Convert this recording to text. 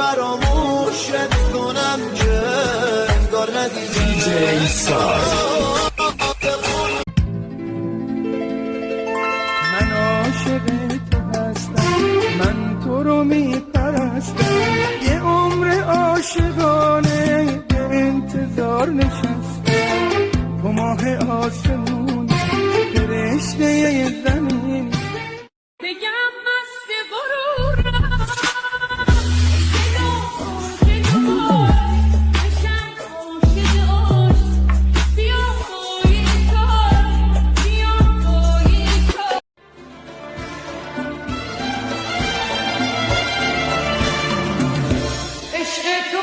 فراموشت کنم که انگار ندیدم. من عاشق تو هستم، من تو رو میپرستم، یه عمر عاشقانه به انتظار نشستم. تو ماه آسمون، فرشته زمین، بگم مست غرورم، عشق تو